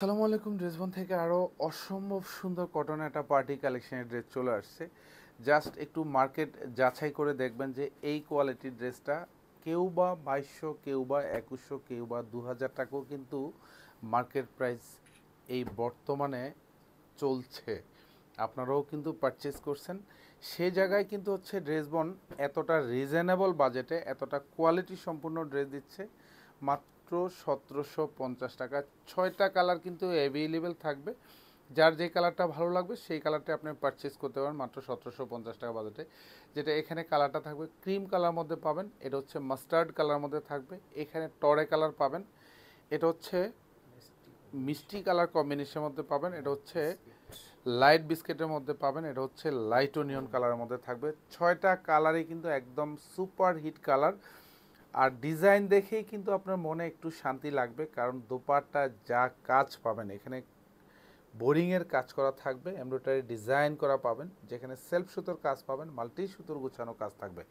আসসালামু আলাইকুম। ড্রেসবন থেকে আরও অসম্ভব সুন্দর কটনের একটা পার্টি কালেকশনের ড্রেস চলে আসছে। জাস্ট একটু মার্কেট যাচাই করে দেখবেন যে এই কোয়ালিটির ড্রেসটা কেউ বা 2200, কেউ বা 2100, কেউ বা 2000 টাকাও কিন্তু মার্কেট প্রাইস এই বর্তমানে চলছে। আপনারাও কিন্তু পারচেস করছেন। সে জায়গায় কিন্তু হচ্ছে ড্রেসবন এতটা রিজনেবল বাজেটে এতটা কোয়ালিটি সম্পূর্ণ ড্রেস দিচ্ছে মাত্র 1750 টাকা। 6টা কালার কিন্তু অ্যাভেলেবেল থাকবে। যার যে কালারটা ভালো লাগবে সেই কালারটা আপনি পারচেস করতে পারেন মাত্র 1750 টাকা বাজেটে। যেটা এখানে কালারটা থাকবে ক্রিম কালার মধ্যে পাবেন, এটা হচ্ছে মাস্টার্ড কালার মধ্যে থাকবে, এখানে টরে কালার পাবেন, এটা হচ্ছে মিষ্টি কালার কম্বিনেশনের মধ্যে পাবেন, এটা হচ্ছে লাইট বিস্কিটের মধ্যে পাবেন, এটা হচ্ছে লাইট অনিয়ন কালারের মধ্যে থাকবে। 6টা কালারই কিন্তু একদম সুপার হিট কালার। আর ডিজাইন দেখেই কিন্তু আপনার মনে একটু শান্তি লাগবে, কারণ দোপাট্টা যা কাজ পাবেন এখানে বোরিংয়ের কাজ করা থাকবে, এমব্রয়ডারি ডিজাইন করা পাবেন, যেখানে সেলফ সুতোর কাজ পাবেন, মাল্টি সুতোর গুছানো কাজ থাকবে।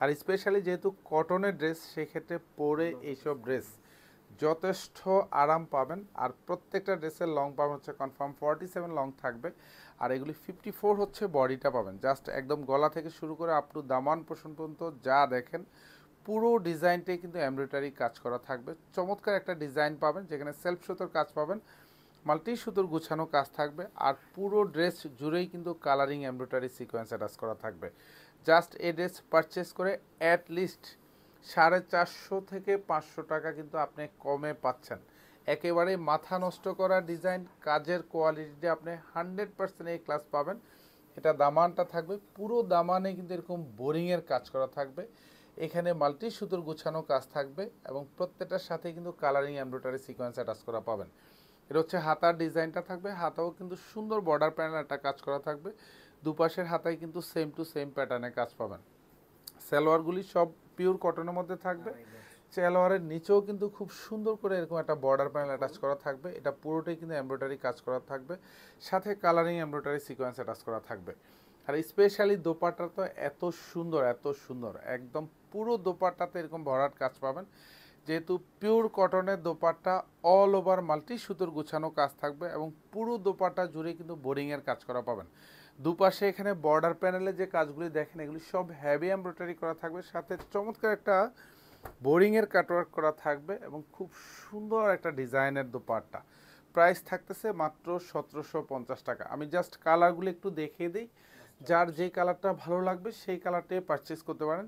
আর স্পেশালি যেহেতু কটনের ড্রেস, সেক্ষেত্রে পরে এইসব ড্রেস যথেষ্ট আরাম পাবেন। আর প্রত্যেকটা ড্রেসের লং পাবেন হচ্ছে কনফার্ম 47 লং থাকবে। আর এগুলি 54 হচ্ছে বডিটা পাবেন। জাস্ট একদম গলা থেকে শুরু করে আপ টু দামান পোর্শন পর্যন্ত যা দেখেন পুরো ডিজাইনটাই কিন্তু এমব্রয়ডারি কাজ করা থাকবে। চমৎকার একটা ডিজাইন পাবেন, যেখানে সেলফ সুতোর কাজ পাবেন, মাল্টি সুতোর গুছানো কাজ থাকবে। আর পুরো ড্রেস জুড়েই কিন্তু কালারিং এমব্রয়ডারি সিকোয়েন্স অ্যাটাচ করা থাকবে। জাস্ট এই ড্রেস পারচেস করে অ্যাট লিস্ট 450 থেকে 500 টাকা কিন্তু আপনি কমে পাচ্ছেন। একেবারে মাথা নষ্ট করা ডিজাইন, কাজের কোয়ালিটিতে আপনি 100% এই ক্লাস পাবেন। এটা দামানটা থাকবে, পুরো দামানে কিন্তু এরকম বোরিংয়ের কাজ করা থাকবে, এখানে মাল্টি সুতোর গুছানো কাজ থাকবে, এবং প্রত্যেকটার সাথে কিন্তু কালারিং এমব্রয়ডারি সিকোয়েন্স অ্যাটাচ করা পাবেন। এটা হচ্ছে হাতার ডিজাইনটা থাকবে, হাতাও কিন্তু সুন্দর বর্ডার প্যাটার্ন একটা কাজ করা থাকবে। দুপাশের হাতায় কিন্তু সেম টু সেম প্যাটার্নে কাজ পাবেন। সালোয়ারগুলি সব পিওর কটনের মধ্যে থাকবে। সালোয়ারের নিচেও কিন্তু খুব সুন্দর করে এরকম একটা বর্ডার প্যানেল অ্যাটাচ করা থাকবে, এটা পুরোটাই কিন্তু এমব্রয়ডারি কাজ করা থাকবে, সাথে কালারিং এমব্রয়ডারি সিকোয়েন্স অ্যাটাচ করা থাকবে। আর স্পেশালি দোপাট্টা তো এত সুন্দর, এত সুন্দর, একদম পুরো দোপাট্টাতে এরকম ভরাট কাজ পাবেন। যেহেতু পিওর কটনের দোপাট্টা, অল ওভার মাল্টি সুতোর গুছানো কাজ থাকবে, এবং পুরো দোপাট্টা জুড়ে কিন্তু বোরিংয়ের কাজ করা পাবেন। দুপাশে এখানে বর্ডার প্যানেলে যে কাজগুলি দেখেন এগুলি সব হেভি এমব্রয়ডারি করা থাকবে, সাথে চমৎকার একটা বোরিংয়ের কাটওয়ার্ক করা থাকবে, এবং খুব সুন্দর একটা ডিজাইনের দোপাট্টা। প্রাইস থাকতেছে মাত্র 1750 টাকা। আমি জাস্ট কালারগুলো একটু দেখিয়ে দিই, যার যে কালারটা ভালো লাগবে সেই কালারটাই পারচেস করতে পারেন।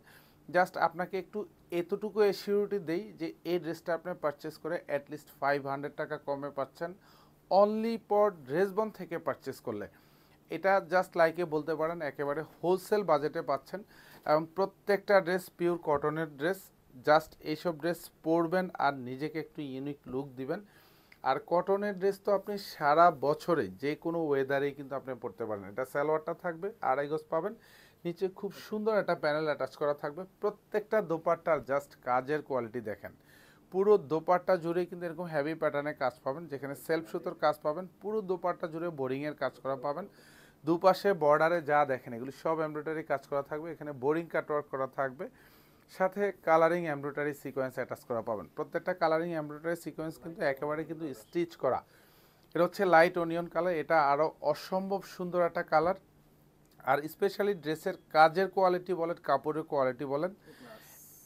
জাস্ট আপনাকে একটু এতটুকু এসিউরিটি দেই যে এই ড্রেসটা আপনি পারচেস করে অ্যাটলিস্ট 500 টাকা কমে পাচ্ছেন অনলি ফর ড্রেসবন থেকে পারচেস করলে। এটা জাস্ট লাইকে বলতে পারেন একেবারে হোলসেল বাজেটে পাচ্ছেন, এবং প্রত্যেকটা ড্রেস পিওর কটনের ড্রেস। জাস্ট এইসব ড্রেস পরবেন আর নিজেকে একটু ইউনিক লুক দিবেন। আর কটনের ড্রেস তো আপনি সারা বছরে যে কোনো ওয়েদারেই কিন্তু আপনি পরতে পারেন। এটা সালোয়ারটা থাকবে, 2.5 গজ পাবেন, নিচে খুব সুন্দর একটা প্যানেল অ্যাটাচ করা থাকবে। প্রত্যেকটা দোপাট্টার জাস্ট কাজের কোয়ালিটি দেখেন, পুরো দোপাট্টা জুড়ে কিন্তু এরকম হেভি প্যাটার্নে কাজ পাবেন, যেখানে সেলফ সুতোর কাজ পাবেন, পুরো দোপাট্টা জুড়ে বোরিংয়ের কাজ করা পাবেন। দুপাশে বর্ডারে যা দেখেন এগুলি সব এমব্রয়ডারি কাজ করা থাকবে, এখানে বোরিং কাটওয়ার্ক করা থাকবে, সাথে কালারিং এমব্রয়ডারি সিকোয়েন্স অ্যাটাচ করা পাবেন। প্রত্যেকটা কালারিং এমব্রয়ডারি সিকোয়েন্স কিন্তু একেবারে কিন্তু স্টিচ করা। এটা হচ্ছে লাইট অনিয়ন কালার, এটা আরও অসম্ভব সুন্দর একটা কালার। আর স্পেশালি ড্রেসের কাজের কোয়ালিটি বলেন, কাপড়ের কোয়ালিটি বলেন,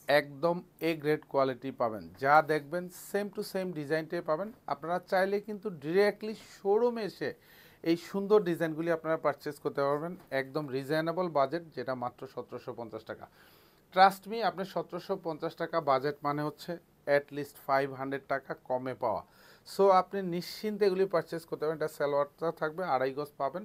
একদম এ গ্রেড কোয়ালিটি পাবেন। যা দেখবেন সেম টু সেম ডিজাইনটাই পাবেন। আপনারা চাইলে কিন্তু ডিরেক্টলি শোরুমে এসে এই সুন্দর ডিজাইনগুলি আপনারা পারচেস করতে পারবেন একদম রিজনেবল বাজেট, যেটা মাত্র 1750 টাকা। ট্রাস্ট মি, আপনি 1750 টাকা বাজেট মানে হচ্ছে অ্যাটলিস্ট 500 টাকা কমে পাওয়া। সো আপনি নিশ্চিন্তে এগুলি পারচেস করতে পারেন। এটা সালোয়ারটা থাকবে, 2.5 গজ পাবেন।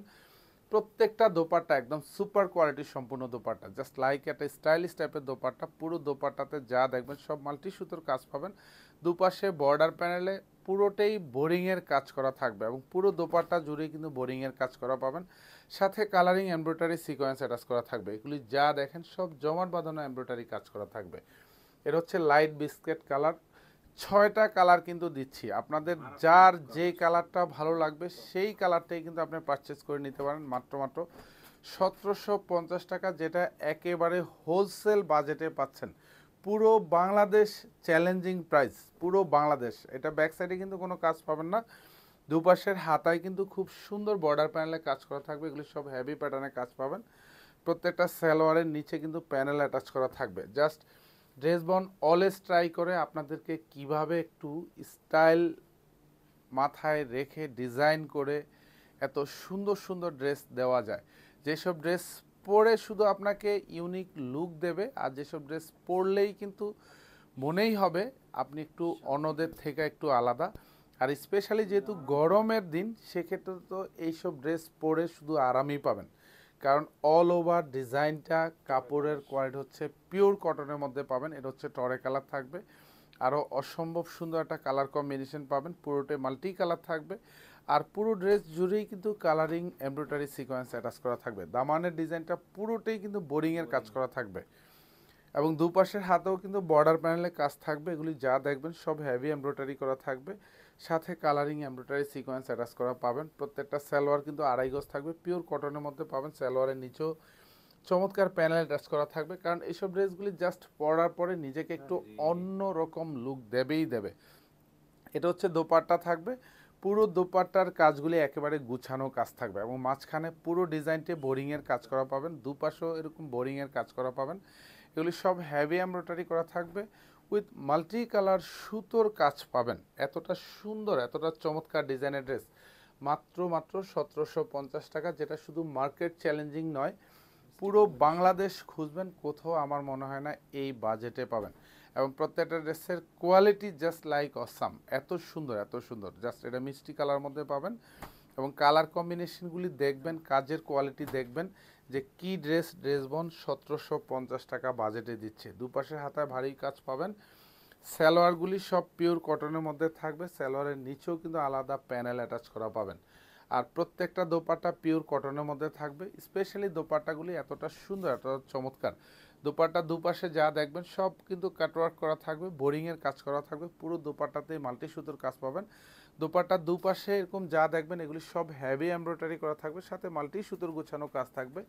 প্রত্যেকটা দোপাট্টা একদম সুপার কোয়ালিটির সম্পূর্ণ দোপাট্টা, জাস্ট লাইক একটা স্টাইলিশ টাইপের দোপাট্টা। পুরো দোপাট্টাতে যা দেখবেন সব মাল্টি সুতোর কাজ পাবেন। দুপাশে বর্ডার প্যানেলে পুরোটাই বোরিংয়ের কাজ করা থাকবে, এবং পুরো দোপাট্টা জুড়ে কিন্তু বোরিংয়ের কাজ করা পাবেন, সাথে কালারিং এমব্রয়ডারি সিকোয়েন্স অ্যাটাচ করা থাকবে। এগুলি যা দেখেন সব জমাট বাঁধানো এমব্রয়ডারি কাজ করা থাকবে। এটা হচ্ছে লাইট বিস্কেট কালার। 6টা কালার কিন্তু দিচ্ছি আপনাদের, যার যে কালারটা ভালো লাগবে সেই কালারটাই কিন্তু আপনি পারচেস করে নিতে পারেন মাত্র 1750 টাকা, যেটা একেবারে হোলসেল বাজেটে পাচ্ছেন। পুরো বাংলাদেশ চ্যালেঞ্জিং প্রাইস, পুরো বাংলাদেশ। এটা ব্যাক সাইডে কিন্তু কোনো কাজ পাবেন না, দুপাশের হাতায় কিন্তু খুব সুন্দর বর্ডার প্যানেলে কাজ করা থাকবে, এগুলি সব হেভি প্যাটার্নে কাজ পাবেন। প্রত্যেকটা সালোয়ারের নিচে কিন্তু প্যানেল অ্যাটাচ করা থাকবে। জাস্ট ড্রেসবন অলওয়েজ ট্রাই করে আপনাদেরকে কিভাবে একটু স্টাইল মাথায় রেখে ডিজাইন করে এত সুন্দর সুন্দর ড্রেস দেওয়া যায়, যেসব ড্রেস পরে শুধু আপনাকে ইউনিক লুক দেবে, আর যেসব ড্রেস পরলেই কিন্তু মনেই হবে আপনি একটু অন্যদের থেকে একটু আলাদা। আর স্পেশালি যেহেতু গরমের দিন, সেক্ষেত্রে তো এইসব ড্রেস পরে শুধু আরামই পাবেন, কারণ অল ওভার ডিজাইনটা কাপড়ের কোয়ালিটি হচ্ছে পিওর কটনের মধ্যে পাবেন। এটা হচ্ছে টরে কালার থাকবে, আরও অসম্ভব সুন্দর একটা কালার কম্বিনেশন পাবেন, পুরোটাই মাল্টি কালার থাকবে। আর পুরো ড্রেস জুড়েই কিন্তু কালারিং এমব্রয়ডারি সিকোয়েন্স অ্যাটাচ করা থাকবে। দামানের ডিজাইনটা পুরোটাই কিন্তু বোরিংয়ের কাজ করা থাকবে, এবং দুপাশের হাতেও কিন্তু বর্ডার প্যানেলে কাজ থাকবে। এগুলি যা দেখবেন সব হেভি এমব্রয়ডারি করা থাকবে, সাথে কালারিং এমব্রয়ডারি সিকোয়েন্স অ্যাটাচ করা পাবেন। প্রত্যেকটা সালোয়ার কিন্তু আড়াই গজ থাকবে, পিওর কটনের মধ্যে পাবেন। সালোয়ারের নিচেও চমৎকার প্যানেল অ্যাটাচ করা থাকবে, কারণ এইসব ড্রেসগুলি জাস্ট পরার পরে নিজেকে একটু অন্য রকম লুক দেবেই দেবে। এটা হচ্ছে দোপাট্টা থাকবে, পুরো দোপাট্টার কাজগুলি একেবারে গুছানো কাজ থাকবে, এবং মাঝখানে পুরো ডিজাইনটি বোরিংয়ের কাজ করা পাবেন, দুপাশেও এরকম বোরিংয়ের কাজ করা পাবেন। এগুলি সব হেভি এমব্রয়ডারি করা থাকবে, উইথ মাল্টি কালার সুতোর কাজ পাবেন। এতটা সুন্দর, এতটা চমৎকার ডিজাইনের ড্রেস মাত্র 1750 টাকা, যেটা শুধু মার্কেট চ্যালেঞ্জিং নয়, পুরো বাংলাদেশ খুঁজবেন কোথাও আমার মনে হয় না এই বাজেটে পাবেন। এবং প্রত্যেকটা ড্রেসের কোয়ালিটি জাস্ট লাইক অসাম, এত সুন্দর এত সুন্দর। জাস্ট এটা মিষ্টি কালার মধ্যে পাবেন, এবং কালার কম্বিনেশনগুলি দেখবেন, কাজের কোয়ালিটি দেখবেন যে কি ড্রেসবন 1750 টাকা বাজেটে দিচ্ছে। দুপাশের হাতায় ভারী কাজ পাবেন। সালোয়ারগুলি সব পিওর কটনের মধ্যে থাকবে, সালোয়ারের নিচেও কিন্তু আলাদা প্যানেল অ্যাটাচ করা পাবেন। আর প্রত্যেকটা দোপাট্টা পিওর কটনের মধ্যে থাকবে। স্পেশালি দোপাট্টাগুলি এতটা সুন্দর, এতটা চমৎকার। দোপাট্টা দুপাশে যা দেখবেন সব কিন্তু কাটওয়ার্ক করা থাকবে, বোরিংয়ের কাজ করা থাকবে, পুরো দোপাট্টাতে মাল্টি সুতোর কাজ পাবেন। দোপাট্টার দুপাশে এরকম যা দেখবেন এগুলি সব হেভি এমব্রয়ডারি করা থাকবে, সাথে মাল্টি সুতোর গোছানো কাজ থাকবে।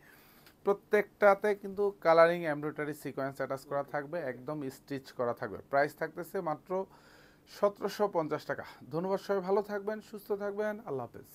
প্রত্যেকটাতে কিন্তু কালারিং এমব্রয়ডারি সিকোয়েন্স অ্যাটাচ করা থাকবে, একদম স্টিচ করা থাকবে। প্রাইস থাকতেছে মাত্র 1750 টাকা। ধন্যবাদ, সবাই ভালো থাকবেন, সুস্থ থাকবেন, আল্লাহ হাফেজ।